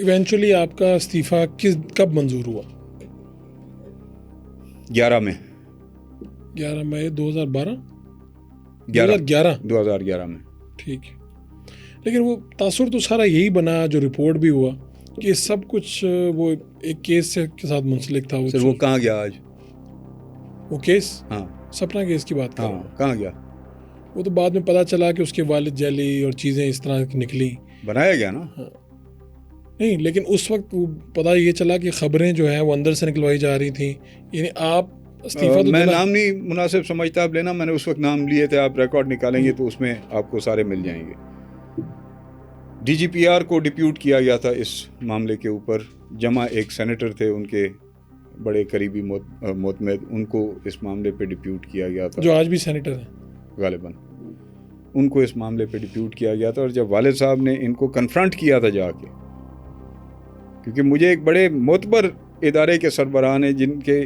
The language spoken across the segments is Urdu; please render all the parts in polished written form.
ایونچولی آپ کا استعفیٰ کب منظور ہوا؟ 11 میں 11 مئی 2012 2011 میں. ٹھیک ہے. لیکن وہ تاثر تو سارا یہی بنا جو رپورٹ بھی ہوا کہ سب کچھ وہ ایک کیس کے ساتھ منسلک تھا. سر وہ کہاں گیا آج وہ کیس؟ ہاں سپنا کیس کی بات کر رہا ہوں. کہاں گیا؟ وہ تو بعد میں پتہ چلا کہ اس کے والد جیلی اور چیزیں اس طرح کی نکلی. بنایا گیا نا. نہیں لیکن اس وقت پتہ یہ چلا کہ خبریں جو ہیں وہ اندر سے نکلوائی جا رہی تھیں. یعنی آپ استعفیٰ میں نام نہیں مناسب سمجھتا آپ لینا. میں نے اس وقت نام لیے تھے. آپ ریکارڈ نکالیں گے تو اس میں آپ کو سارے مل جائیں گے. ڈی جی پی آر کو ڈپیوٹ کیا گیا تھا اس معاملے کے اوپر. جمع ایک سینیٹر تھے ان کے بڑے قریبی معتمد, ان کو اس معاملے پہ ڈپیوٹ کیا گیا تھا, جو آج بھی سینیٹر ہیں غالباً. ان کو اس معاملے پہ ڈپیوٹ کیا گیا تھا. اور جب والد صاحب نے ان کو کنفرنٹ کیا تھا جا کے, کیونکہ مجھے ایک بڑے معتبر ادارے کے سربراہ ہیں جن کے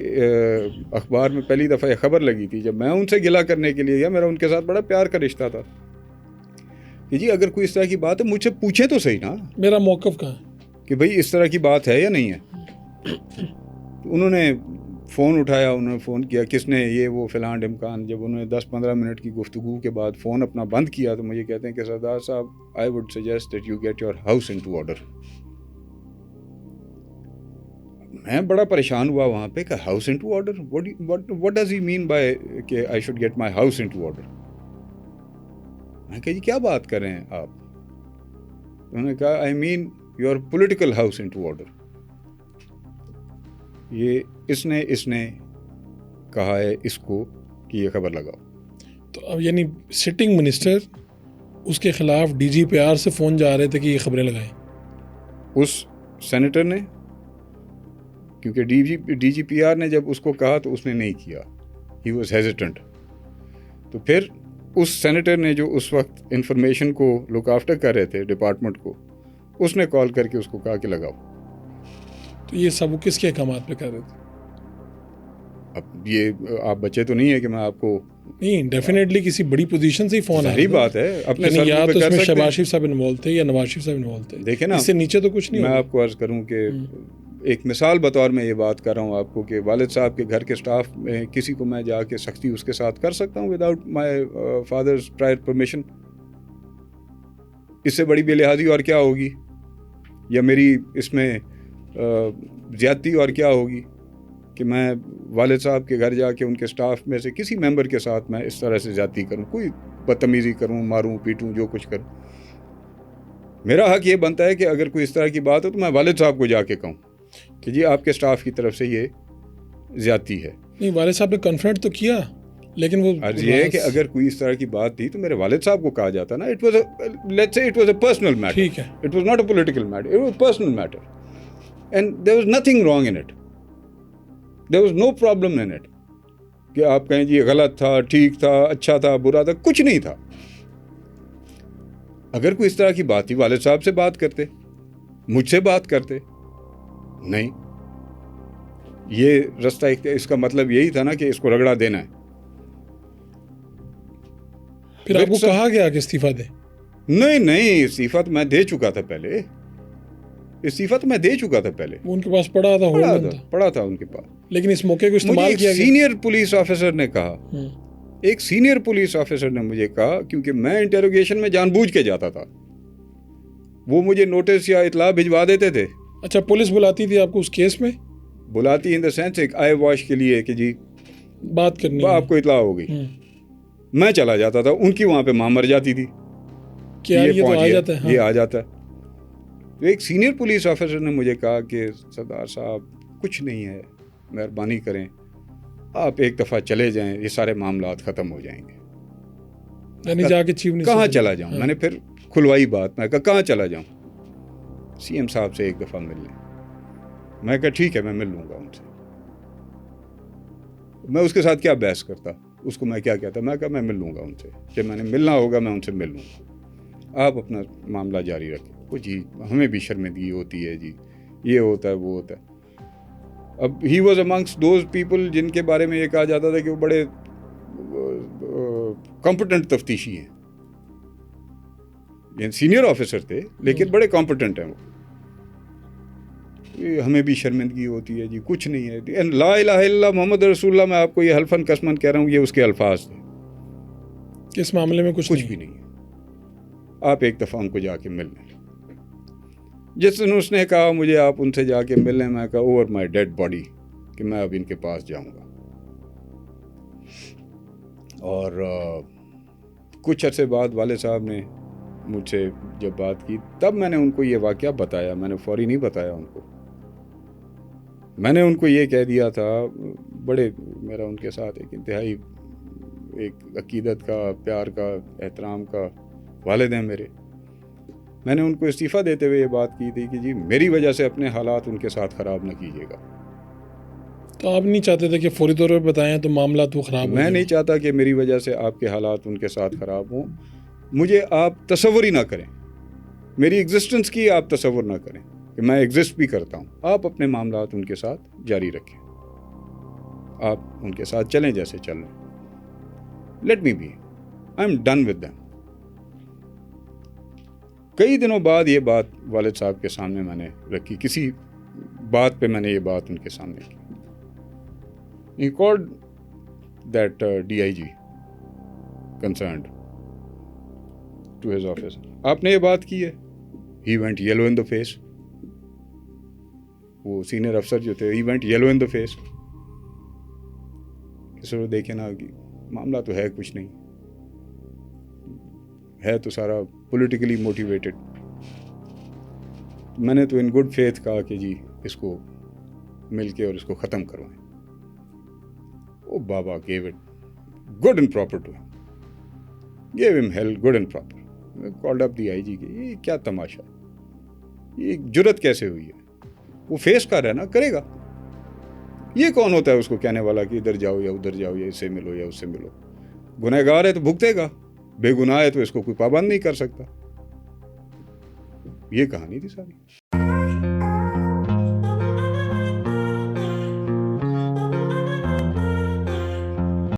اخبار میں پہلی دفعہ یہ خبر لگی تھی, جب میں ان سے گلہ کرنے کے لیے گیا, میرا ان کے ساتھ بڑا پیار کا رشتہ تھا, کہ جی اگر کوئی اس طرح کی بات ہے مجھ سے پوچھیں تو صحیح نا میرا موقف کہاں ہے کہ بھئی اس طرح کی بات ہے یا نہیں ہے. انہوں نے فون اٹھایا, انہوں نے فون کیا, کس نے, یہ وہ فلاں ڈمکان. جب انہوں نے 10-15 منٹ کی گفتگو کے بعد فون اپنا بند کیا تو مجھے کہتے ہیں کہ سردار صاحب I would suggest that you get your house in to order. میں بڑا پریشان ہوا وہاں پہ کہ house in to order, what does he mean by کہ I should get my house into order. میں کہا جی کیا بات کر رہے ہیں آپ؟ انہوں نے کہا I mean your political house into order. یہ اس نے کہا ہے اس کو کہ یہ خبر لگاؤ. تو اب یعنی سٹنگ منسٹر اس کے خلاف ڈی جی پی آر سے فون جا رہے تھے کہ یہ خبریں لگائیں اس سینیٹر نے, کیونکہ ڈی جی پی آر نے جب اس کو کہا تو اس نے نہیں کیا, ہی واز ہیزیٹنٹ. تو پھر اس سینیٹر نے جو اس وقت انفارمیشن کو لک آفٹر کر رہے تھے ڈپارٹمنٹ کو, اس نے کال کر کے اس کو کہا کہ لگاؤ. تو یہ سب کس کے احکامات پہ کر رہے تھے؟ اب یہ آپ بچے تو نہیں ہے کہ میں آپ کو, نہیں ڈیفینیٹلی کسی بڑی پوزیشن سے ہی فون ظاہری بات ہے اپنے سر یا پہ تو کر اس میں سکتے ہیں. شہباز شریف صاحب انوالو تھے یا نواز شریف صاحب انوالو تھے. دیکھیں نا, اس سے نیچے تو کچھ نہیں. میں آپ کو عرض کروں کہ ایک مثال بطور میں یہ بات کر رہا ہوں آپ کو کہ والد صاحب کے گھر کے سٹاف میں کسی کو میں جا کے سختی اس کے ساتھ کر سکتا ہوں without my father's prior permission. اس سے بڑی بے لحاظی اور کیا ہوگی, یا میری اس میں زیادتی اور کیا ہوگی کہ میں والد صاحب کے گھر جا کے ان کے سٹاف میں سے کسی ممبر کے ساتھ میں اس طرح سے زیادتی کروں, کوئی بدتمیزی کروں, ماروں پیٹوں, جو کچھ کروں. میرا حق یہ بنتا ہے کہ اگر کوئی اس طرح کی بات ہو تو میں والد صاحب کو جا کے کہوں کہ جی آپ کے سٹاف کی طرف سے یہ زیادتی ہے. نہیں والد صاحب نے کنفرنٹ تو کیا, لیکن وہ عرض یہ ہے کہ اگر کوئی اس طرح کی بات تھی تو میرے والد صاحب کو کہا جاتا نا. It was a personal matter, ٹھیک ہے, it was not a political matter, it was personal matter and there was nothing wrong in it, there was no problem in it کہ آپ کہیں جی غلط تھا, ٹھیک تھا, اچھا تھا, برا تھا, کچھ نہیں تھا. اگر کوئی اس طرح کی بات تھی والد صاحب سے بات کرتے, مجھ سے بات کرتے. نہیں, یہ رستہ اس کا مطلب یہی تھا نا کہ اس کو رگڑا دینا ہے. پھر آپ کو کہا گیا کہ استعفیٰ دیں؟ نہیں, استعفیٰ تو میں دے چکا تھا پہلے. ان کے پاس پڑا تھا ان کے پاس. لیکن اس موقع کو استعمال کیا گیا. سینئر پولیس آفیسر نے کہا, ایک سینئر پولیس آفیسر نے مجھے کہا, کیونکہ میں انٹروگیشن میں جان بوجھ کے جاتا تھا, وہ مجھے نوٹس یا اطلاع بھجوا دیتے تھے. اچھا, پولیس بلاتی تھی آپ کو اس کیس میں؟ بلاتی ان دا سینس ایک آئی واش کے لیے کہ جی بات کرنی, آپ کو اطلاع ہو گئی. میں چلا جاتا تھا, ان کی وہاں پہ ماں مر جاتی تھی, یہ آ جاتا ہے. تو ایک سینئر پولیس آفیسر نے مجھے کہا کہ سردار صاحب کچھ نہیں ہے, مہربانی کریں آپ ایک دفعہ چلے جائیں, یہ سارے معاملات ختم ہو جائیں گے. یعنی جا کے چیف منسٹر کہاں چلا جاؤں؟ میں نے پھر کھلوائی بات, میں کہا کہاں چلا جاؤں؟ سی ایم صاحب سے ایک دفعہ مل لیں. میں کہا ٹھیک ہے میں مل لوں گا ان سے. میں اس کے ساتھ کیا بحث کرتا, اس کو میں کیا کہتا, میں کہا میں مل لوں گا ان سے, جب میں نے ملنا ہوگا میں ان سے مل لوں گا, آپ اپنا معاملہ جاری رکھیں. وہ جی ہمیں بھی شرمندگی ہوتی ہے, جی یہ ہوتا ہے, وہ ہوتا ہے. اب he was amongst those people جن کے بارے میں یہ کہا جاتا تھا کہ وہ بڑے کمپٹنٹ تفتیشی ہیں, یعنی سینئر آفیسر تھے لیکن بڑے کمپٹنٹ ہیں وہ. ہمیں بھی شرمندگی ہوتی ہے جی، کچھ نہیں ہے. لا الہ الا اللہ محمد رسول اللہ، میں آپ کو یہ حلفاً قسماً کہہ رہا ہوں، یہ اس کے الفاظ تھے. اس معاملے میں کچھ بھی نہیں ہے. آپ ایک دفعہ ان کو جا کے مل لیں. جس دن اس نے کہا مجھے آپ ان سے جا کے مل لیں، میں کہا اوور مائی ڈیڈ باڈی کہ میں اب ان کے پاس جاؤں گا. اور کچھ عرصے بعد والد صاحب نے مجھ سے جب بات کی، تب میں نے ان کو یہ واقعہ بتایا. میں نے فوری نہیں بتایا ان کو. میں نے ان کو یہ کہہ دیا تھا، بڑے میرا ان کے ساتھ ایک انتہائی ایک عقیدت کا، پیار کا، احترام کا والد ہیں میرے. میں نے ان کو استعفیٰ دیتے ہوئے یہ بات کی تھی کہ جی میری وجہ سے اپنے حالات ان کے ساتھ خراب نہ کیجیے گا. تو آپ نہیں چاہتے تھے کہ فوری طور پہ بتائیں تو معاملات وہ خراب ہو میں جائیں؟ نہیں چاہتا کہ میری وجہ سے آپ کے حالات ان کے ساتھ خراب ہوں. مجھے آپ تصور ہی نہ کریں، میری ایگزسٹنس کی آپ تصور نہ کریں کہ میں ایگزسٹ بھی کرتا ہوں. آپ اپنے معاملات ان کے ساتھ جاری رکھیں، آپ ان کے ساتھ چلیں جیسے چل رہے ہیں. Let me be, I am done with them. کئی دنوں بعد یہ بات والد صاحب کے سامنے میں نے رکھی، کسی بات پہ میں نے یہ بات ان کے سامنے کی. He called that DIG concerned to his office. آپ نے یہ بات کی ہے؟ He went yellow in the face. وہ سینئر افسر جو تھے, he went yellow in the face. سر دیکھیں نا, معاملہ تو ہے کچھ نہیں, ہے تو سارا پولیٹیکلی موٹیویٹڈ. میں نے تو ان گڈ فیتھ کہا کہ جی اس کو مل کے اور اس کو ختم کروائیں. Oh, Baba gave it good and proper to him. Gave him hell good and proper. Called up the IG کہ یہ کیا تماشا ہے, یہ جرت کیسے ہوئی ہے. وہ فیس کر رہا ہے نا, کرے گا. یہ کون ہوتا ہے اس کو کہنے والا کہ ادھر جاؤ یا ادھر جاؤ یا اس سے ملو یا اس سے ملو. گنہگار ہے تو بھگتے گا, بے گناہ ہے تو اس کو کوئی پابند نہیں کر سکتا. یہ کہانی تھی ساری.